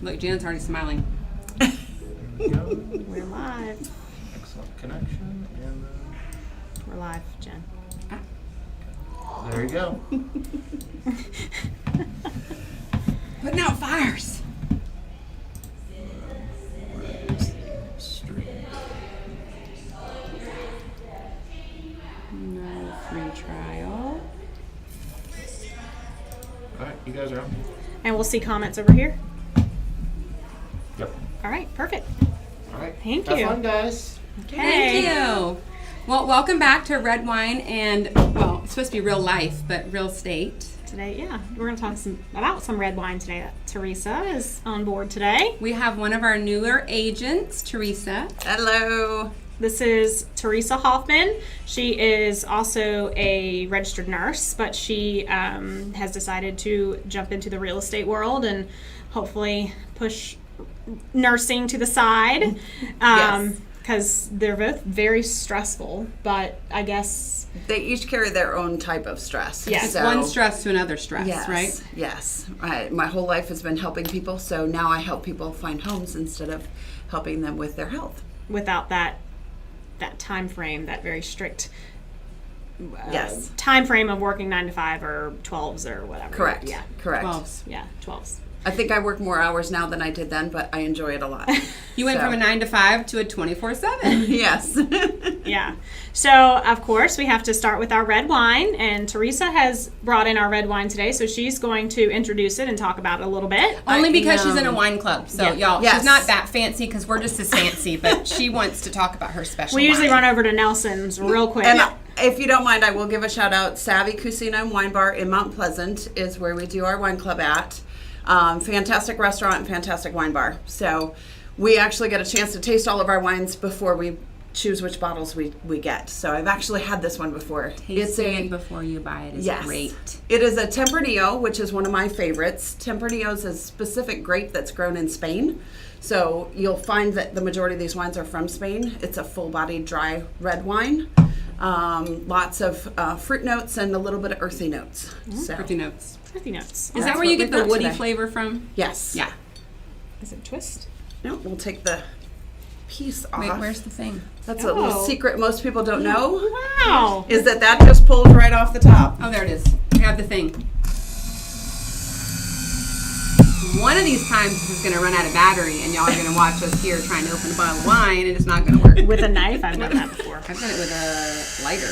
Look, Janet's already smiling. We're live. Excellent connection, and We're live, Jen. there you go. Putting out fires. No free trial. All right, you guys are on. And we'll see comments over here. Yep. All right, perfect. All right. Thank Have you. fun, guys. Thank you. Well, welcome back to Red Wine and, well, it's supposed to be real life, but real estate. Today, yeah, we're going to talk about some red wine today. Teresa is on board today. We have one of our newer agents, Teresa. Hello. This is Teresa Hoffman. She is also a registered nurse, but she has decided to jump into the real estate world and hopefully push nursing to the side. Yes. Because they're both very stressful, but I guess... They each carry their own type of stress. Yes. It's one stress to another stress, Yes, right? Yes. My whole life has been helping people, so now I help people find homes instead of helping them with their health. Without that time frame, that very strict Yes. time frame of working 9 to 5 or 12s or whatever. Correct. Yeah. Correct. 12s. Yeah, 12s. I think I work more hours now than I did then, but I enjoy it a lot. You went So. from a 9 to 5 to a 24/7. Yes. Yeah. So, of course, we have to start with our red wine, and Teresa has brought in our red wine today, so she's going to introduce it and talk about it a little bit. Only because she's in a know. wine club. So, Yeah. y'all, Yes. she's not that fancy because we're just as fancy, but she wants to talk about her special We usually wine. run over to Nelson's real quick. And if you don't mind, I will give a shout out. Savvy Cucina and Wine Bar in Mount Pleasant is where we do our wine club at. Fantastic restaurant and fantastic wine bar. So we actually get a chance to taste all of our wines before we choose which bottles we get. So I've actually had this one before. Taste it before you buy it is Yes. great. It is a Tempranillo, which is one of my favorites. Tempranillo is a specific grape that's grown in Spain. So you'll find that the majority of these wines are from Spain. It's a full-bodied dry red wine. Lots of fruit notes and a little bit of earthy notes. So, Earthy notes. Earthy notes. Is that That's where you what get we've the got woody today. flavor from? yes. Yeah. Is it twist? No, we'll take the piece off. Wait, where's the thing? That's a little Oh. secret most people don't know. Wow. Is that just pulled right off the top. Oh, there it is. We have the thing. One of these times this is going to run out of battery, and y'all are going to watch us here trying to open a bottle of wine, and it's not going to work. With a knife? I've done that before. I've done it with a lighter.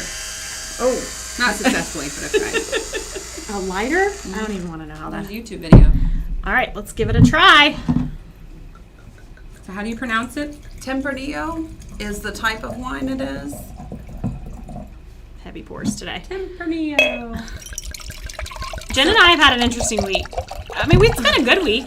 Oh, Not successfully, but I've tried. A lighter? I don't even want to know how On that... a YouTube video. All right, let's give it a try. So how do you pronounce it? Tempranillo is the type of wine it is. Heavy pours today. Tempranillo. Jen and I have had an interesting week. I mean, it's been a good week.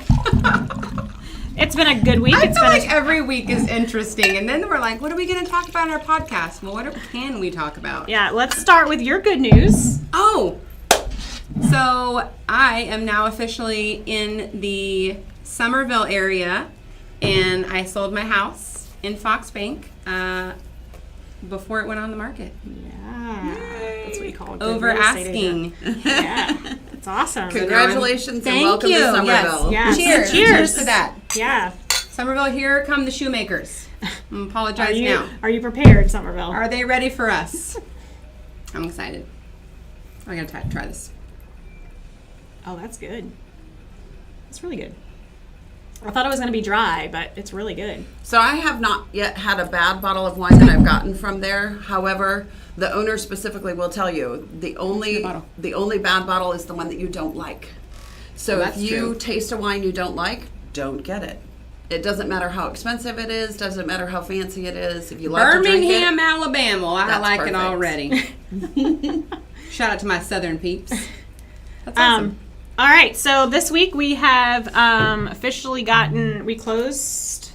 It's been a good week. I It's feel been like every week is interesting, and then we're like, what are we going to talk about in our podcast? Well, what can we talk about? Yeah, let's start with your good news. Oh, so I am now officially in the Somerville area, and I sold my house in Fox Bank before it went on the market. Yeah, that's what you call a good Over real estate agent. asking. Yeah, it's awesome. Congratulations and Thank welcome you. to Somerville. Yes. Cheers. Cheers. Cheers to that. Yeah. Somerville, here come the shoemakers. I apologize now. Are you prepared, Somerville? Are they ready for us? I'm excited. I gotta try this. Oh, that's good. It's really good. I thought it was going to be dry, but it's really good. So I have not yet had a bad bottle of wine that I've gotten from there. However, the owner specifically will tell you the only bottle? bad bottle is the one that you don't like. So Well, if that's you true. taste a wine you don't like, don't get it. It doesn't matter how expensive it is, doesn't matter how fancy it is. If you like to drink Birmingham, it, Alabama. Well, I That's like perfect. it already. Shout out to my southern peeps. That's awesome. All right, so this week we have officially we closed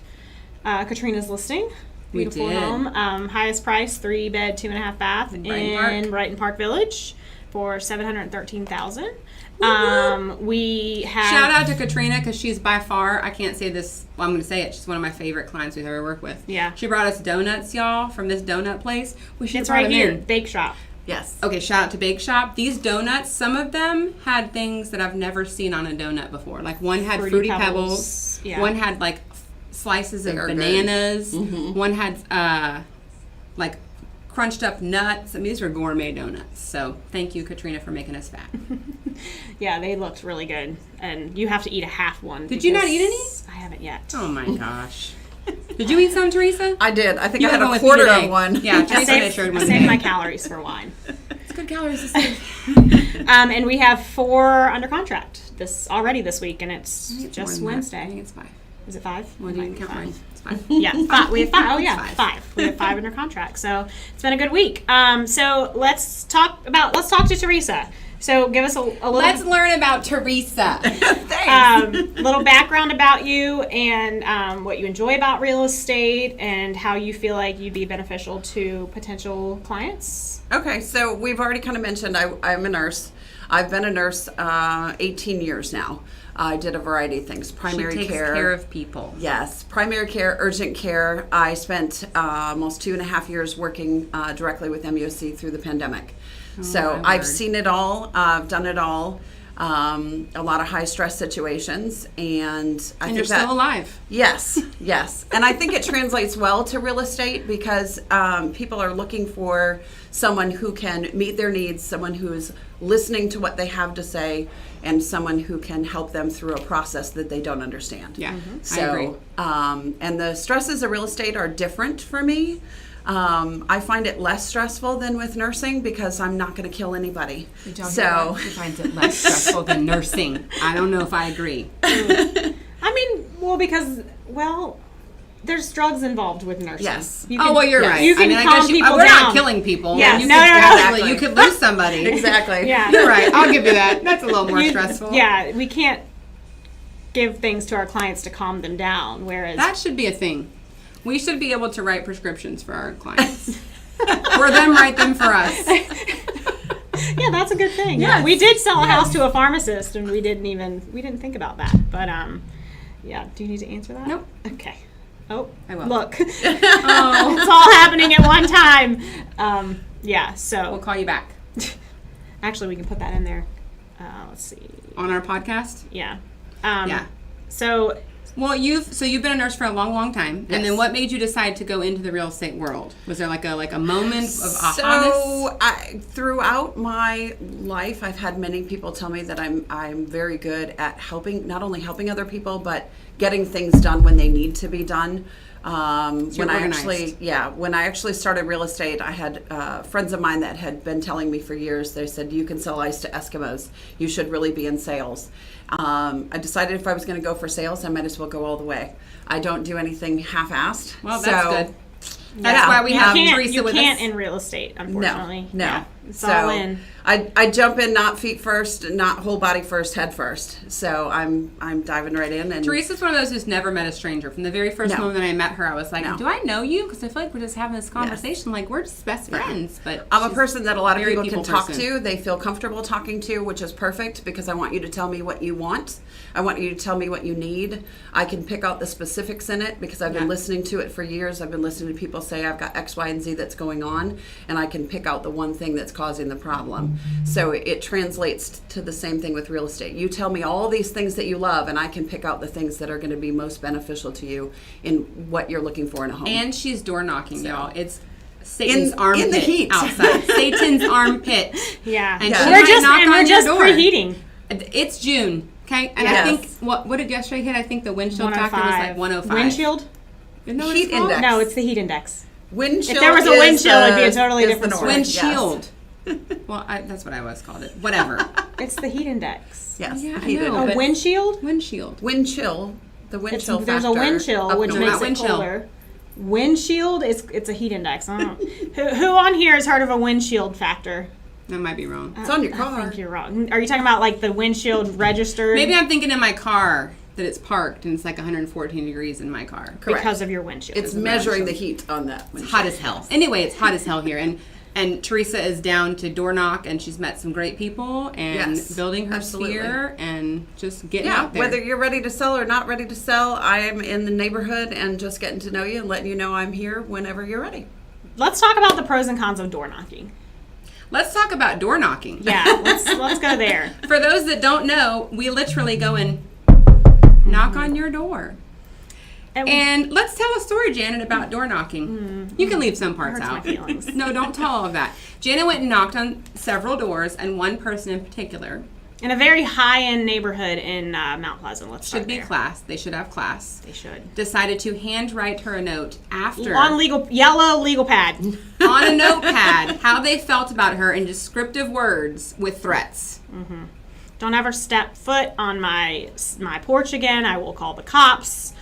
Katrina's listing. We Beautiful did. home. Highest price, 3-bed, 2.5 bath In in Brighton Park Village for $713,000. We have Shout out to Katrina because she's by far, I can't say this, well, I'm going to say it, she's one of my favorite clients we've ever worked with. Yeah. She brought us donuts, y'all, from this donut place. We should It's have brought right them here, in. Bake Shop. Yes. Okay, shout out to Bake Shop. These donuts, some of them had things that I've never seen on a donut before. Like one had Fruity Pebbles. Yeah. One had like slices of They are good. bananas. One had like crunched up nuts. I mean, these were gourmet donuts. So thank you, Katrina, for making us fat. Yeah, they looked really good. And you have to eat a half one. Did you not because eat any? I haven't yet. Oh my gosh. Did you eat some, Teresa? I did. I think You I had had one a with me quarter today. of one. Yeah, I Teresa and I shared one saved today. my calories for wine. It's good calories to save. And we have 4 under contract already this week, and it's I think it's just more than that. I Wednesday. think it's 5. Is it 5? Well, It you might can be count 5. mine. It's 5. Yeah, 5. We have 5. Oh, yeah, Five. 5. We have 5 under contract. So it's been a good week. So let's talk to Teresa. So give us a little. Let's learn about Teresa. Little background about you and what you enjoy about real estate and how you feel like you'd be beneficial to potential clients. Okay, so we've already kind of mentioned I'm a nurse. I've been a nurse 18 years now. I did a variety of things. Primary She takes care. care of people. Yes, primary care, urgent care. I spent almost 2.5 years working directly with MUSC through the pandemic. So my I've word. seen it all. I've done it all. A lot of high stress situations, and I And think you're that, still alive. Yes, yes. And I think it translates well to real estate because people are looking for someone who can meet their needs, someone who is listening to what they have to say, and someone who can help them through a process that they don't understand. Yeah, So, I agree. And the stresses of real estate are different for me. I find it less stressful than with nursing because I'm not going to kill anybody. So, He finds it less stressful than nursing. I don't know if I agree. I mean, because there's drugs involved with nursing. Yes. You Oh, can- well, you're yes. right. You can I mean, I calm guess people we're down. not killing people. Yes. You No, could, no, no. actually, Exactly. you could lose somebody. exactly. Yeah. You're right. I'll give you that. That's a little more You- stressful. Yeah, we can't give things to our clients to calm them down, whereas That should be a thing. We should be able to write prescriptions for our clients. Or them write them for us. yeah, that's a good thing. Yeah, Yes. we did sell a house to a pharmacist, and we didn't think about that. But yeah, do you need to answer that? Nope. Okay. Oh, I will. Look, Oh, it's all happening at one time. Yeah. So we'll call you back actually, we can put that in there. Let's see. on our podcast. Yeah. Yeah. So Well, you've been a nurse for a long, long time, and then Yes. what made you decide to go into the real estate world? Was there like a moment of aha? So throughout my life, I've had many people tell me that I'm very good at not only helping other people, but getting things done when they need to be done. you're When organized. when I actually started real estate, I had friends of mine that had been telling me for years. They said, "You can sell ice to Eskimos. You should really be in sales." I decided if I was going to go for sales, I might as well go all the way. I don't do anything half-assed. Well, that's so, good. That's yeah. why we you have can't Teresa with can't us. in real estate, unfortunately. No. Yeah, it's So all in. I jump in not feet first, not whole body first, head first. So I'm diving right in. And Teresa's one of those who's never met a stranger. From the very first No. moment that I met her, I was like, No. "Do I know you?" Because I feel like we're just having this conversation, like we're just best friends. But I'm a she's person that a lot of very people can people talk person. to. They feel comfortable talking to, which is perfect because I want you to tell me what you want. I want you to tell me what you need. I can pick out the specifics in it because I've been Yeah. listening to it for years. I've been listening to people say I've got X, Y, and Z that's going on, and I can pick out the one thing that's causing the problem. So it translates to the same thing with real estate. You tell me all these things that you love, and I can pick out the things that are going to be most beneficial to you in what you're looking for in a home. And she's door knocking, y'all. It's Satan's In armpit the heat. outside. Satan's armpit. Yeah, And Yeah. she we're might just knock and on we're your just door. preheating. It's June, okay? And Yes. I think what did yesterday hit? I think the windshield factor was like 105. Windshield? Isn't that what Heat it's called? index. No, it's the heat index. Wind chill If there was a is wind chill, it'd be a the- totally is the different norm. story. Windshield. Well, that's what I always called it. Whatever. It's the heat index. Yes. Yeah, I heat know, index. A but- windshield? Windshield. Wind chill. The wind chill There's a factor wind chill, up which north. makes Not it wind chill. colder. Windshield it's a heat index. I don't, who on here has heard of a windshield factor? I might be wrong. It's on your I car. think you're wrong. Are you talking about like the windshield registered Maybe I'm thinking in my car that it's parked and it's like 114 degrees in my car. Correct. because of your windshield? It's measuring the heat on that. It's hot as hell. Anyway, it's hot as hell here. And Teresa is down to door knock, and she's met some great people and Yes, building her absolutely. sphere and just getting Yeah, out there. whether you're ready to sell or not ready to sell, I am in the neighborhood and just getting to know you and letting you know I'm here whenever you're ready. Let's talk about the pros and cons of door knocking. Let's talk about door knocking. Yeah, let's go there. For those that don't know, we literally go and knock on your door. And let's tell a story, Janet, about door knocking. You can leave some parts hurts my out. feelings. No, don't tell all of that. Janet went and knocked on several doors, and one person in particular in a very high-end neighborhood in Mount Pleasant. Let's start should be there. class. They should have class. They should. Decided to handwrite her a note after On yellow legal pad. on a notepad how they felt about her in descriptive words with threats. Don't ever step foot on my porch again. I will call the cops.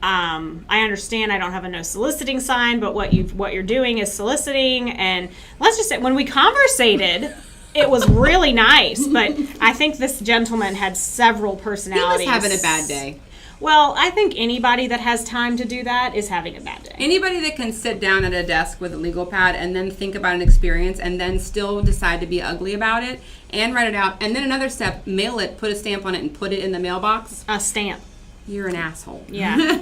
I understand I don't have a no soliciting sign, but what you're doing is soliciting. And let's just say, when we conversated, it was really nice. But I think this gentleman had several He personalities. was having a bad day. Well, I think anybody that has time to do that is having a bad day. Anybody that can sit down at a desk with a legal pad and then think about an experience and then still decide to be ugly about it and write it out, and then another step, mail it, put a stamp on it, and put it in the mailbox, A stamp. you're an asshole. Yeah.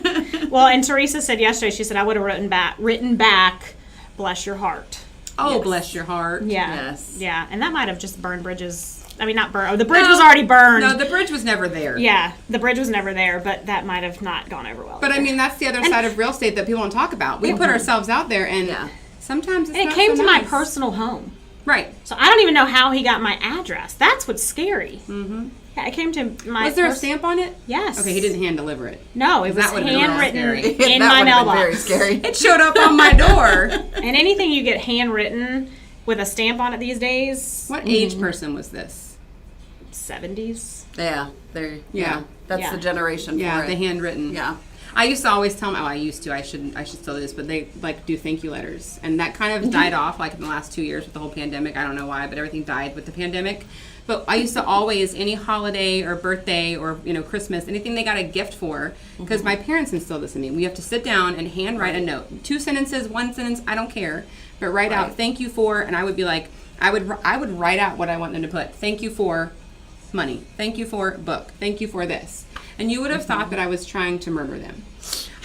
Well, and Teresa said yesterday, she said, I would have written back, bless your heart. Oh, bless your heart. Yeah. Yes. Yeah. And that might have just burned bridges. I mean, not burned. Oh, the bridge was already burned. No, the bridge was never there. Yeah. The bridge was never there, but that might have not gone over well. But I mean, that's the other side of real estate that people don't talk about. We put ourselves out there, and Yeah. sometimes it's and it not came so to my nice. personal home. Right. So I don't even know how he got my address. That's what's scary. Mm-hmm. Yeah, it came to my. Was there a stamp on it? Yes. Okay, he didn't hand deliver it. No, it was That would've been real handwritten scary. in That my would've been mailbox. very scary. It showed up on my door. And anything you get handwritten with a stamp on it these days, What age person was this? 70s. Yeah, there. Yeah. Yeah, that's Yeah. the generation Yeah, for the it. handwritten. Yeah. I used to always tell them, I should still do this, but they like do thank you letters. And that kind of died off like in the last 2 years with the whole pandemic. I don't know why, but everything died with the pandemic. But I used to always, any holiday or birthday or, Christmas, anything they got a gift for, because my parents instilled this in me. We have to sit down and handwrite a note. 2 sentences, 1 sentence, I don't care. But write out Right. thank you for, and I would be like, I would write out what I want them to put. Thank you for money. Thank you for book. Thank you for this. And you would have thought that I was trying to murder them.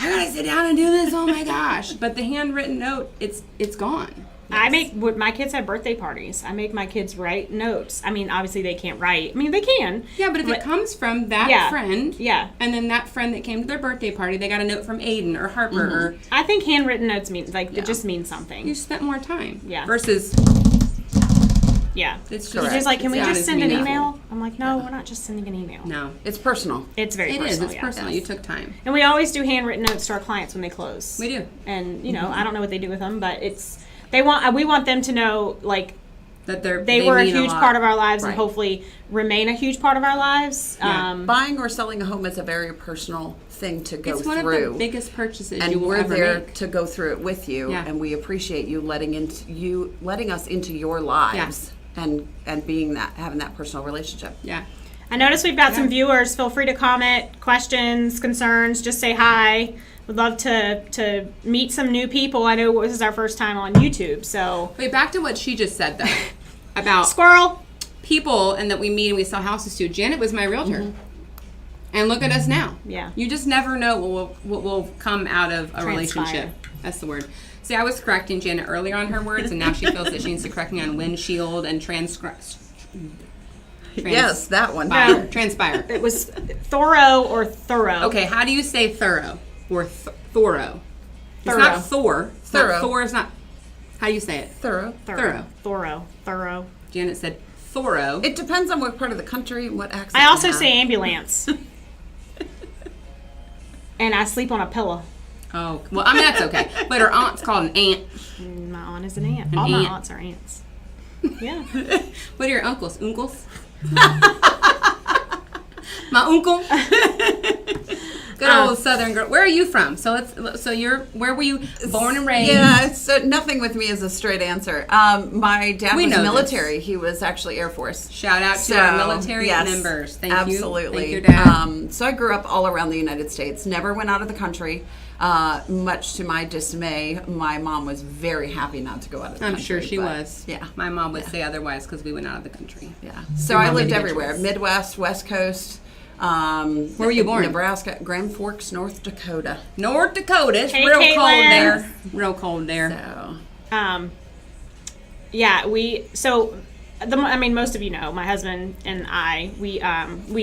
I gotta sit down and do this. Oh my gosh! But the handwritten note, it's gone. I make, when my kids have birthday parties, I make my kids write notes. I mean, obviously they can't write. I mean, they can. Yeah, but if it comes from that Yeah. friend, Yeah. and then that friend that came to their birthday party, they got a note from Aiden or Harper, or I think handwritten notes mean, like, it just means something. you spent more time. Yeah. Versus, Yeah. it's Correct. She's like, can we It's not just as send an meaningful. email? I'm like, no, we're not just sending an email. No, It's personal. It's very it personal. is. It's yeah. personal. You took time. And we always do handwritten notes to our clients when they close. We do. And, I don't know what they do with them, but we want them to know, like, That they were a mean huge lot. part of our lives and Right. hopefully remain a huge part of our lives. Yeah. Buying or selling a home is a very personal thing to go It's one through. of the biggest purchases and you will we're ever there make. to go through it with you, Yeah. and we appreciate you letting us into your lives and being having that personal relationship. Yeah. I notice we've got some Yeah. viewers. Feel free to comment, questions, concerns, just say hi. Would love to meet some new people. I know this is our first time on YouTube, so Wait, back to what she just said though about squirrel. people and that we meet and we sell houses to. Janet was my realtor. And look at us now. Yeah. You just never know what will come out of a relationship. That's the word. See, I was correcting Janet earlier on her words, and now she feels that she needs to correct me on windshield and Yes, that one. transpire. It was thorough or thorough. Okay, how do you say thorough or thorough? It's Thorough. not Thor. It's not Thorough. Thor is not. How do you say it? Thorough. Thorough. Janet said thorough. It depends on what part of the country and what accent. I also you have. say ambulance. And I sleep on a pillow. Oh, well, I mean, that's okay. But her aunt's called an aunt. My aunt is an aunt. All my aunt. aunts are aunts. Yeah. What are your uncles? Uncles? My uncle. Good old Southern girl. Where are you from? So where were you born and raised? Yeah, so nothing with me is a straight answer. My dad We was know military. He was actually Air Force. Shout out to our military yes, members. Thank absolutely. you. Thank your dad. So I grew up all around the United States. Never went out of the country. Much to my dismay, my mom was very happy not to go out of the I'm country. sure she but, was. Yeah. My mom would say otherwise because we went out of the country. Yeah. So Your I mom lived made a everywhere. choice. Midwest, West Coast. Where were you born? Nebraska, Grand Forks, North Dakota. North Dakota. It's Hey, real Caitlin. cold there. Real cold there. So Um, Yeah, most of you know, my husband and I, we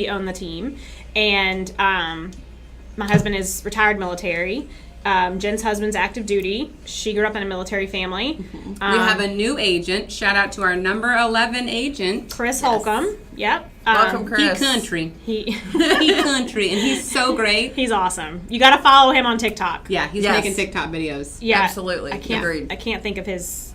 own the team, and my husband is retired military. Jen's husband's active duty. She grew up in a military family. We have a new agent. Shout out to our number 11 agent, Chris Holcomb. Yep. Welcome, Chris. He country. He He country, and he's so great. he's awesome. You got to follow him on TikTok. Yeah, he's Yes. making TikTok videos. Yeah, Absolutely. I can't think of his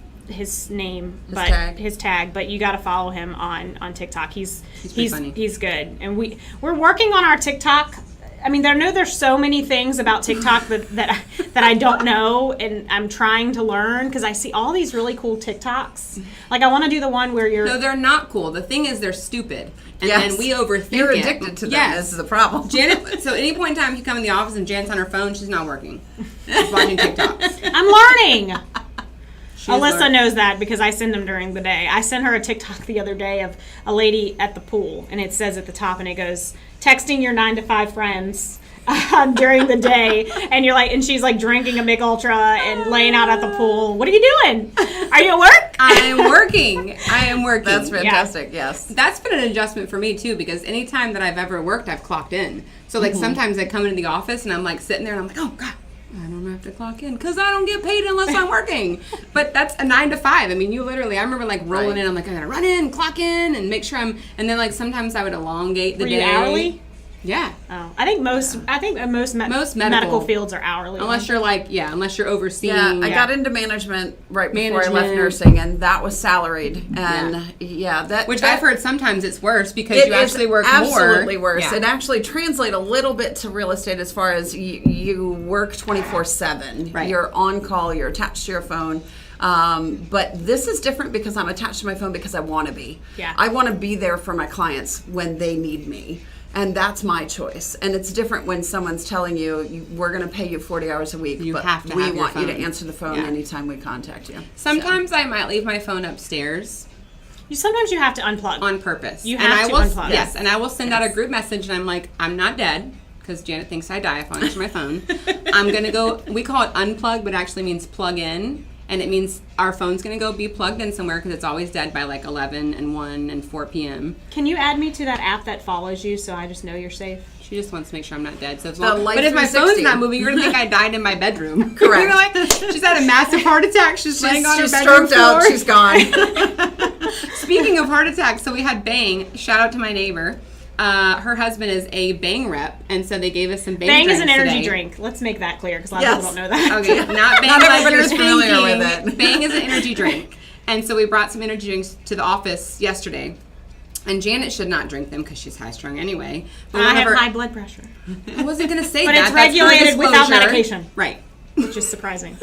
name, but tag. his tag. But you got to follow him on TikTok. He's pretty funny. He's good, and we're working on our TikTok. I mean, there's so many things about TikTok that I don't know, and I'm trying to learn because I see all these really cool TikToks. Like I want to do the one where you're. No, they're not cool. The thing is, they're stupid, and Yes. then we overthink You're it. addicted to them. Yes. This is the problem. Janet. So, any point in time you come in the office and Janet's on her phone, she's not working. She's watching TikToks. I'm learning. She's Alyssa learning. knows that because I send them during the day. I sent her a TikTok the other day of a lady at the pool, and it says at the top, and it goes, texting your 9 to 5 friends during the day, and you're like, and she's like drinking a Mick Ultra and laying out at the pool. What are you doing? Are you at work? I am working. I am working. That's fantastic. Yes. That's been an adjustment for me too, because anytime that I've ever worked, I've clocked in. So like sometimes I come into the office and I'm like sitting there and I'm like, oh God, I don't have to clock in because I don't get paid unless I'm working. But that's a 9 to 5. I mean, you literally, I remember like rolling Right. in. I'm like, I gotta run in, clock in, and make sure I'm. And then like sometimes I would elongate the Were day. you hourly? Yeah. Oh, I think most Most medical medical fields are hourly. Unless you're like, unless you're overseeing. Yeah, I got into management right before I left Management. nursing, and that was salaried. And that Which that, I've heard sometimes it's worse because it you is actually work more. absolutely worse. Yeah. It actually translates a little bit to real estate as far as you work 24/7. Right. You're on call. You're attached to your phone. But this is different because I'm attached to my phone because I want to be. Yeah. I want to be there for my clients when they need me. And that's my choice. And it's different when someone's telling you, we're going to pay you 40 hours a week, You but have to we have your want you to phone. answer the phone Yeah. anytime we contact you. Sometimes I might leave my phone upstairs Sometimes you have to unplug. on purpose. You and have I to will, unplug. Yes, and I will send out a group message and I'm like, I'm not dead because Janet thinks I die if I answer my phone. I'm going to go, we call it unplug, but it actually means plug in. And it means our phone's going to go be plugged in somewhere because it's always dead by like 11 and 1 and 4 p.m. Can you add me to that app that follows you so I just know you're safe? She just wants to make sure I'm not dead. So The Life but if my 360. phone's not moving, you're going to think I died in my bedroom. Correct. You're like, she's had a massive heart attack. She's laying on her She's bedroom stroked out. floor. She's gone. Speaking of heart attacks, so we had Bang. Shout out to my neighbor. Her husband is a Bang rep, and so they gave us some Bang Bang is drinks an energy today. drink. Let's make that clear because a lot Yes. of people don't know that. Okay, not Bang Not like everybody you're is familiar with thinking. it. Bang is an energy drink. And so we brought some energy drinks to the office yesterday. And Janet should not drink them because she's high strung anyway. But I one of have her- high blood pressure, I wasn't going to say but that. it's That's her regulated without disclosure. medication, Right. which is surprising.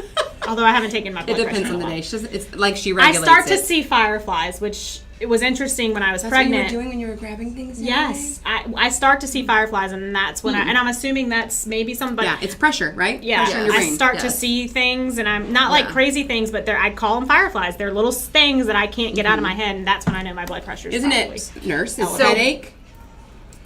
Although I haven't taken my It blood pressure depends in on a the while. day. It's like she I regulates start to it. see fireflies, which it was interesting when I was That's what you pregnant. were doing when you were grabbing things? Yes, I start to see fireflies, and that's when and I'm assuming that's maybe somebody. Yeah, it's pressure, right? Yeah, Pressure in your I brain. start to Yes. see things, and I'm not like Yeah. crazy things, but I call them fireflies. They're little things that I can't get out of my head, and that's when I know my blood pressure is Isn't probably. it, nurse? It's So- headache,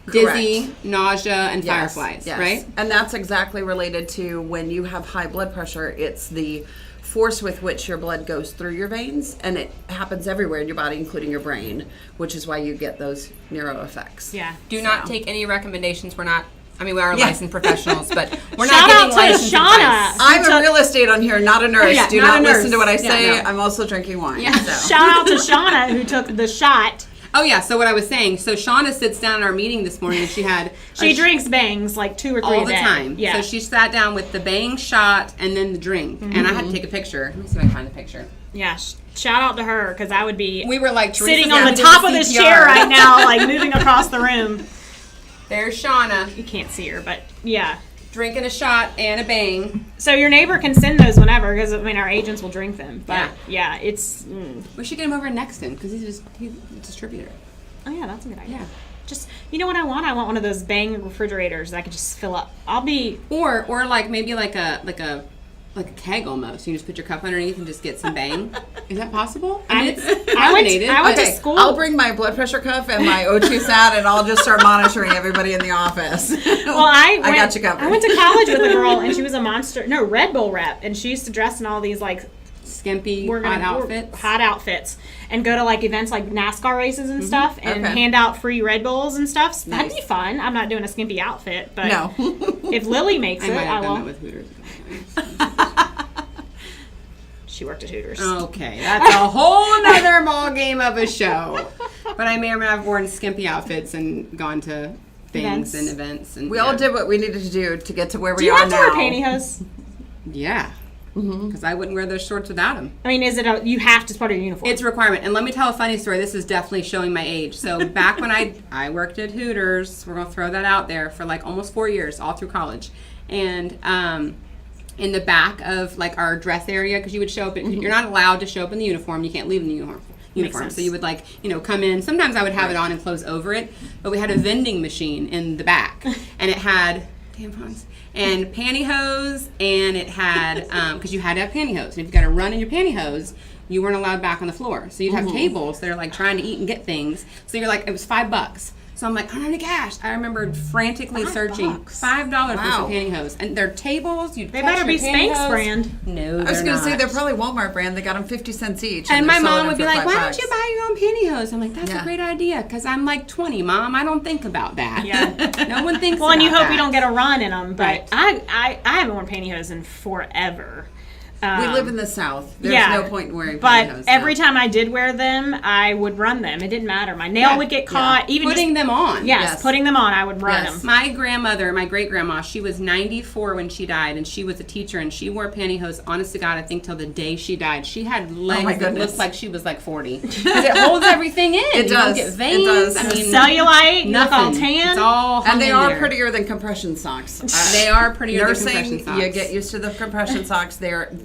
dizzy, nausea, and Yes, fireflies, yes. right? And that's exactly related to when you have high blood pressure. It's the force with which your blood goes through your veins, and it happens everywhere in your body, including your brain, which is why you get those neuro effects. Yeah. Do not take any recommendations. We're not, I mean, we are Yeah. licensed professionals, but we're Shout not out giving to licensed Shauna. advice. I'm took- a real estate on here, not a nurse. Yeah, Do not not a listen nurse. to what I Yeah, say. no. I'm also drinking wine. Yeah. So. Shout out to Shauna who took the shot. Oh, yeah, so what I was saying, so Shauna sits down in our meeting this morning and she had She drinks bangs like 2 or 3 all a the day. time. Yeah. So she sat down with the Bang shot and then the drink, and I had to take a picture. Let me see if I can find the picture. Yeah. Shout out to her because I would be We were like sitting Teresa's on the after top of this CPR. chair right now, like moving across the room. There's Shauna You can't see her, but yeah. drinking a shot and a Bang. So your neighbor can send those whenever because I mean our agents will drink them. But yeah, it's. We should get him over in Nexton because he's a distributor. Oh yeah, that's a good idea. Yeah. Just you know what I want? I want one of those Bang refrigerators that I could just fill up. I'll be Or like maybe like a keg almost. You just put your cup underneath and just get some Bang. Is that possible? I mean, it's carbonated. I went to Okay. school. I'll bring my blood pressure cuff and my O2 sat, and I'll just start monitoring everybody in the office. Well, I got you covered. I went to college with a girl, and she was a Red Bull rep, and she used to dress in all these like skimpy we're gonna hot we're- outfits. hot outfits, and go to like events like NASCAR races and stuff, and Okay. hand out free Red Bulls and stuff. So that'd be Nice. fun. I'm not doing a skimpy outfit, but No. if Lily makes I it, might I have done that will. with Hooters. a couple times. She worked at Hooters. Okay, that's a whole nother ball game of a show. But I may or may not have worn skimpy outfits and gone to things Events. and events. And We all did what we needed to do to get to where Do we you are have to now. wear pantyhose? Yeah, because I wouldn't wear those shorts without them. I mean, is it you have to part of your uniform? It's a requirement. And let me tell a funny story. This is definitely showing my age. So back when I worked at Hooters, we're going to throw that out there for like almost 4 years, all through college. And in the back of like our dress area, because you would show up, you're not allowed to show up in the uniform. You can't leave in the uniform. sense. So you would like, come in. Sometimes I would have it on and close over it. But we had a vending machine in the back. And it had tampons and pantyhose, and it had because you had to have pantyhose, and if you got to run in your pantyhose, you weren't allowed back on the floor. So you'd have tables that are like trying to eat and get things. So you're like, it was $5. So I'm like, I don't have any cash. I remember frantically searching $5. $5 for Wow. some pantyhose, and they're tables. You They better be Spanx brand. No, I was they're going to say not. they're probably Walmart brand. They got them 50 cents each. And they're my selling mom them would be for like, why $5. don't you buy your own pantyhose? I'm like, that's Yeah. a great idea, because I'm like 20, Mom. I don't think about that. Yeah. No one thinks Well, and you about hope you that. don't get a run in them. But Right. I haven't worn pantyhose in forever. We live in the South. There's yeah. no point in wearing But pantyhose every now. time I did wear them, I would run them. It didn't matter. My nail Yeah. would get caught. Even Putting just, them on. yes, Yes. putting them on, I would run Yes. them. My grandmother, my great grandma, she was 94 when she died, and she was a teacher, and she wore pantyhose, honest to God, I think till the day she died. She had legs that goodness. looked like she was like 40. Because it holds everything in. It You don't does. get It veins. does. I mean, Cellulite, you look nothing. all tan. It's all hung And they in are there. prettier than compression socks. They are prettier than Nursing, compression socks. you get used to the compression socks.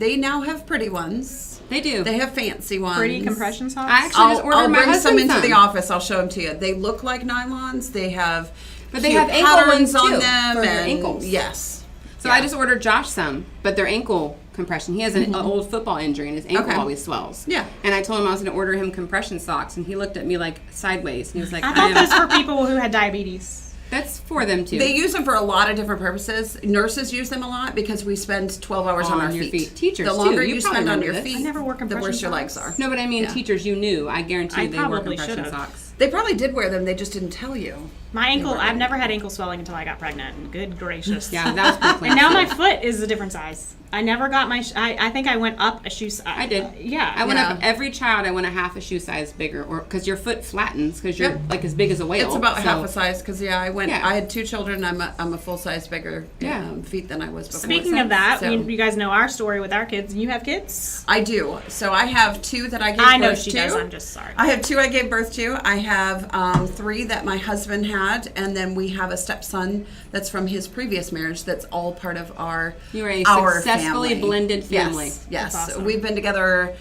They now have pretty ones. They do. They have fancy ones. Pretty compression socks. I actually just ordered I'll my bring some husband into the office. I'll show them to you. They look like nylons. They have But they cute have ankle patterns ones, on too, them for your and ankles. Yes. So I just ordered Josh some, but they're ankle compression. He has an old football injury, and his ankle Okay. always swells. Yeah. And I told him I was going to order him compression socks, and he looked at me like sideways. He was like, I I thought those am. were people who had diabetes. That's for them too. They use them for a lot of different purposes. Nurses use them a lot because we spend 12 hours on our your feet. feet. Teachers, the longer too. You you probably spend on remember your this. feet, I never wore the compression worse your legs socks. are. No, but I mean Yeah. teachers you knew. I guarantee I they wore probably compression should've. socks. They probably did wear them. They just didn't tell you. My ankle, I've never had ankle swelling until I got pregnant. And good gracious. Yeah, that was pretty And now my classy. foot is a different size. I never got my, I think I went up a shoe size. I did. Yeah. I went up Yeah. every child. I went a half a shoe size bigger, or because your foot flattens because you're Yep. like as big as a whale. It's about so- half a size because I went. Yeah. I had 2 children. I'm a full size bigger Yeah. feet than I was before. Speaking of that, So- you guys know our story with our kids. You have kids? I do. So I have 2 that I gave I know birth she to. does. I'm just sorry. I have 2 I gave birth to. I have 3 that my husband had, and then we have a stepson that's from his previous marriage. That's all part of our You are a our successfully family. blended family. Yes, That's awesome. we've been together.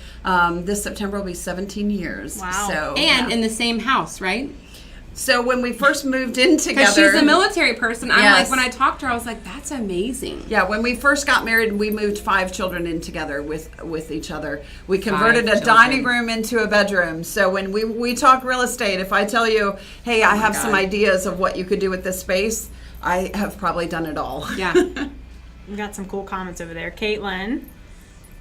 This September will be 17 years. Wow. So And yeah. in the same house, right? So when we first moved in together, Because she's a military person. I'm Yes. like, when I talked to her, I was like, that's amazing. Yeah, when we first got married, we moved 5 children in together with each other. We converted a children. dining room into a bedroom. So when we talk real estate, if I tell you, hey, I have some God. ideas of what you could do with this space, I have probably done it all. Yeah. We got some cool comments over there. Caitlin.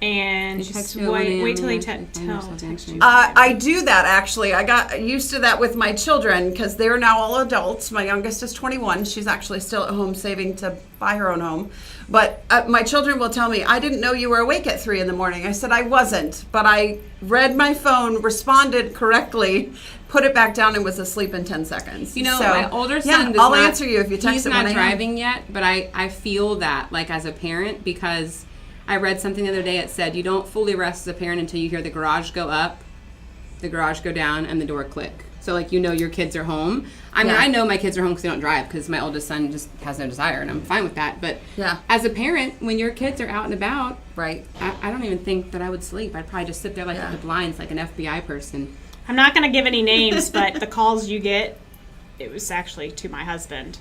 And You just text me when wait till he you tell. find yourself Text you. dancing. I do that actually. I got used to that with my children because they're now all adults. My youngest is 21. She's actually still at home saving to buy her own home. But my children will tell me, I didn't know you were awake at 3 a.m. I said, I wasn't, but I read my phone, responded correctly, put it back down, and was asleep in 10 seconds. You know, So, my older son yeah, does I'll not, answer you if you text he's at not 1 a.m. driving yet, but I feel that, like, as a parent, because I read something the other day. It said, you don't fully rest as a parent until you hear the garage go up, the garage go down, and the door click. So, like, you know your kids are home. I mean, Yeah. I know my kids are home because they don't drive because my oldest son just has no desire, and I'm fine with that. But Yeah. as a parent, when your kids are out and about, Right. I don't even think that I would sleep. I'd probably just sit there like Yeah. with the blinds, like an FBI person. I'm not going to give any names, but the calls you get, it was actually to my husband,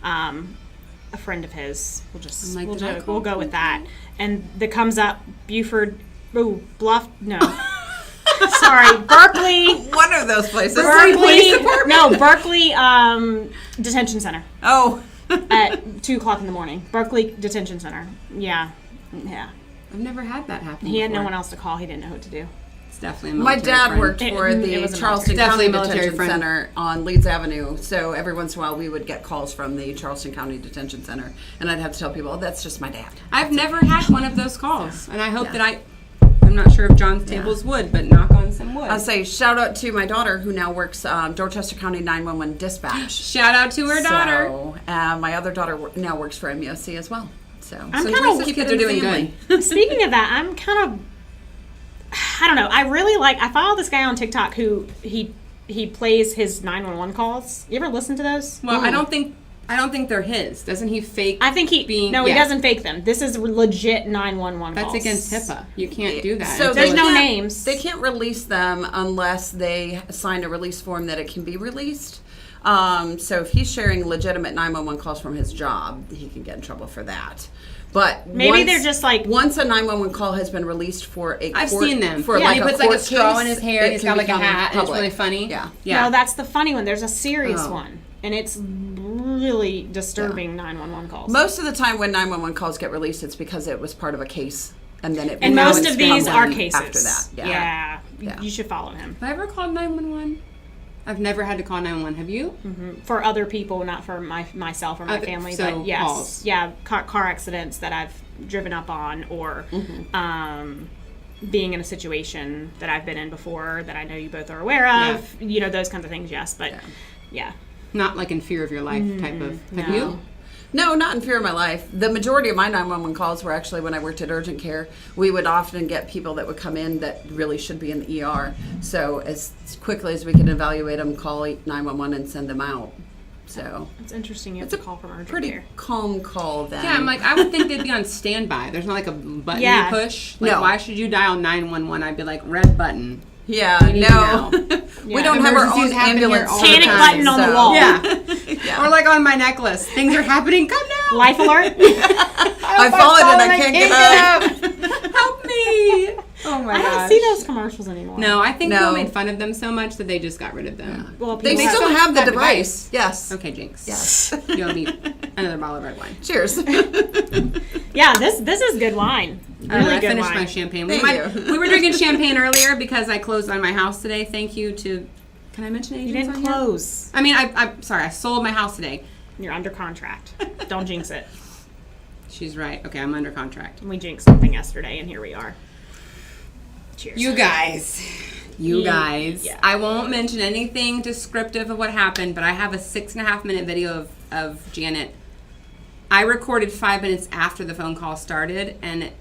a friend of his. I'm like, did I call We'll go with that. And that comes up Buford, Bluff. No, sorry, Berkeley. One of those places. Berkeley. No, Berkeley Detention Center Oh. at 2:00 in the morning. Berkeley Detention Center. Yeah. I've never had that happen. He had no before. one else to call. He didn't know what to do. It's definitely a My military dad friend. worked for It the was a Charleston military- County Definitely a military Detention friend. Center on Leeds Avenue. So every once in a while, we would get calls from the Charleston County Detention Center, and I'd have to tell people, "Oh, that's just my dad." I've never had one of those calls, and I hope Yeah. that I'm not sure if John's tables would, but knock on some wood. I'll say shout out to my daughter who now works Dorchester County 911 dispatch. Shout out to her daughter. So, my other daughter now works for MUSC as well. So, I'm So kinda- Teresa's kids are doing good. Speaking of that, I'm kind of, I don't know. I really I follow this guy on TikTok who he plays his 911 calls. You ever listen to those? Well, I don't think they're his. Doesn't he fake? I think he being he yeah. doesn't fake them. This is legit 911 That's calls. against HIPAA. You can't do that. So It's There's like- no can't- names. They can't release them unless they sign a release form that it can be released. So if he's sharing legitimate 911 calls from his job, he can get in trouble for that. But Maybe they're just like- once a 911 call has been released for a I've court, seen them. for Yeah, like he a puts like a court straw case, in his hair it and he's can got like a become hat and it's public. really funny. Yeah. Yeah. No, that's the funny one. There's a serious Oh. one, and it's really disturbing 911 calls. Most of the time when 911 calls get released, it's because it was part of a case, and then it and becomes most of these are public cases. after that. Yeah. Yeah. You should follow him. Have I ever called 911? I've never had to call 911. Have you? For other people, not for myself or my Other- family. so but yes, calls. yeah, car accidents that I've driven up on, or being in a situation that I've been in before that I know you both are aware of. You know, those kinds of things. Yes, but yeah. Not like in fear of your life type of. Have no. you? No, not in fear of my life. The majority of my 911 calls were actually when I worked at urgent care. We would often get people that would come in that really should be in the ER. So as quickly as we could evaluate them, call 911 and send them out. So It's interesting you have it's to a call from urgent pretty care. calm call then. Yeah, I'm like, I would think they'd be on standby. There's not like a button Yeah. you push. Like, No. why should you dial 911? I'd be like, red button. yeah, need no. you now. We don't have our own Emergencies happen here ambulance. all the Panic time, button on the so- wall. Yeah. Or like on my necklace. Things are happening. Come now. Life alert. I've fallen and I can't get up. Help me. Oh my I gosh. don't see those commercials anymore. No, I think No. people made fun of them so much that they just got rid of them. Well, They people still have the that device. Yes. Okay, Jinx. Yes. You owe me another bottle of red wine. Cheers. Yeah, this is good wine. Really I good finished wine. my champagne. Thank you. We were drinking champagne earlier because I closed on my house today. Thank you to. Can I mention agents You didn't on here? close. I mean, I'm sorry. I sold my house today. You're under contract. Don't jinx it. She's right. Okay, I'm under contract. We jinxed something yesterday, and here we are. Cheers. You guys. Yeah. I won't mention anything descriptive of what happened, but I have a 6.5 minute video of Janet. I recorded 5 minutes after the phone call started, and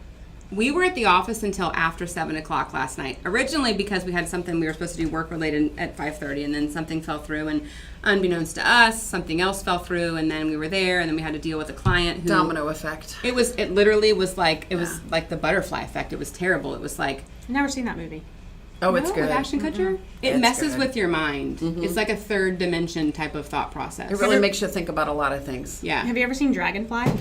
we were at the office until after 7 o'clock last night. Originally because we had something we were supposed to do work related at 5:30, and then something fell through, and unbeknownst to us, something else fell through, and then we were there, and then we had to deal with a client who Domino effect. It literally was like the butterfly effect. It was terrible. It was like Never seen that movie. Oh, it's no, good. with Ashton Kutcher. It It's messes good. with your mind. It's like a third dimension type of thought process. It really makes you think about a lot of things. Yeah. Have you ever seen Dragonfly?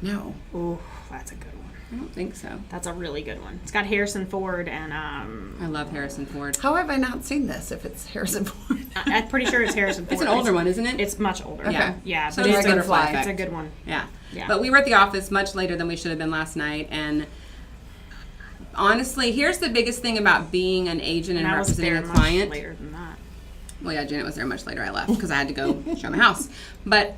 No. Ooh, that's a good one. I don't think so. That's a really good one. It's got Harrison Ford and I love Harrison Ford. How have I not seen this if it's Harrison Ford? I'm pretty sure it's Harrison Ford. It's an older one, isn't it? It's much older. Yeah. Yeah, So but it's it's Butterfly it's a Effect. good one. Yeah. Yeah. But we were at the office much later than we should have been last night, and honestly, here's the biggest thing about being an agent and And I was representing there a much client. later than that. Well, yeah, Janet was there much later. I left because I had to go show my house. But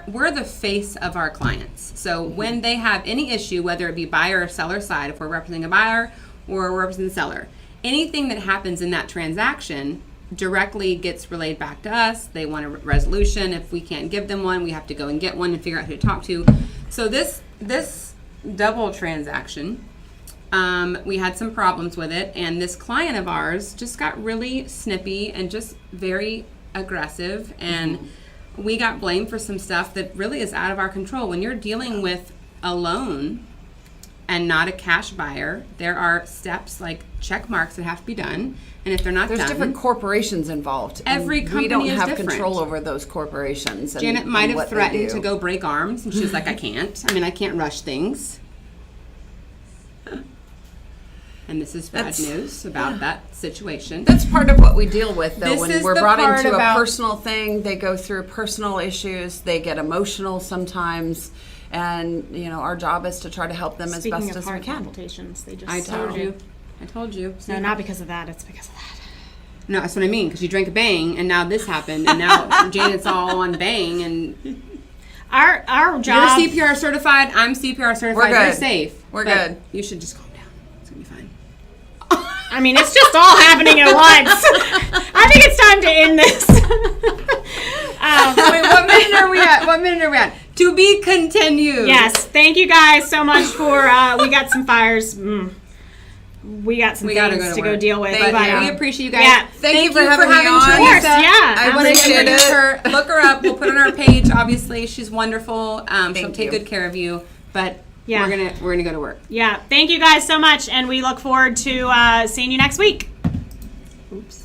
we're the face of our clients. So when they have any issue, whether it be buyer or seller side, if we're representing a buyer or we're representing the seller, anything that happens in that transaction directly gets relayed back to us. They want a resolution. If we can't give them one, we have to go and get one and figure out who to talk to. So this double transaction, we had some problems with it, and this client of ours just got really snippy and just very aggressive, and we got blamed for some stuff that really is out of our control. When you're dealing with a loan and not a cash buyer, there are steps like check marks that have to be done, and if they're not There's done, different corporations involved. and Every we company don't is have different. control over those corporations. And, Janet might and have what they threatened do. to go break arms, and she was like, I can't. I mean, I can't rush things. And this is bad That's- news about that situation. That's part of what we deal with, though. This When is we're the brought part into about- a personal thing, they go through personal issues. They get emotional sometimes, and our job is to try to help them Speaking as best of as we heart can. palpitations, they just I told you. I told you. No, not because of that. It's because of that. No, that's what I mean. Because you drank a Bang, and now this happened, and now Janet's all on Bang, and Our you're job. CPR certified. I'm CPR certified. We're You're good. safe. We're But good. You should just calm down. It's gonna be fine. I mean, it's just all happening at once. I think it's time to end this. Wait, what minute are we at? What minute are we at? To be continued. Yes, thank you guys so much for. We got some fires. We got some We gotta things go to to go work. deal with. Thank but, you. We appreciate you guys. Yeah. Thank you for having me on. Of course, Teresa. yeah. I I'm gonna appreciate introduce it. her. Look her up. We'll put it on our page. Obviously, she's wonderful. She'll Thank take you. good care of you. But Yeah. we're gonna go to work. Yeah, thank you guys so much, and we look forward to seeing you next week. Oops.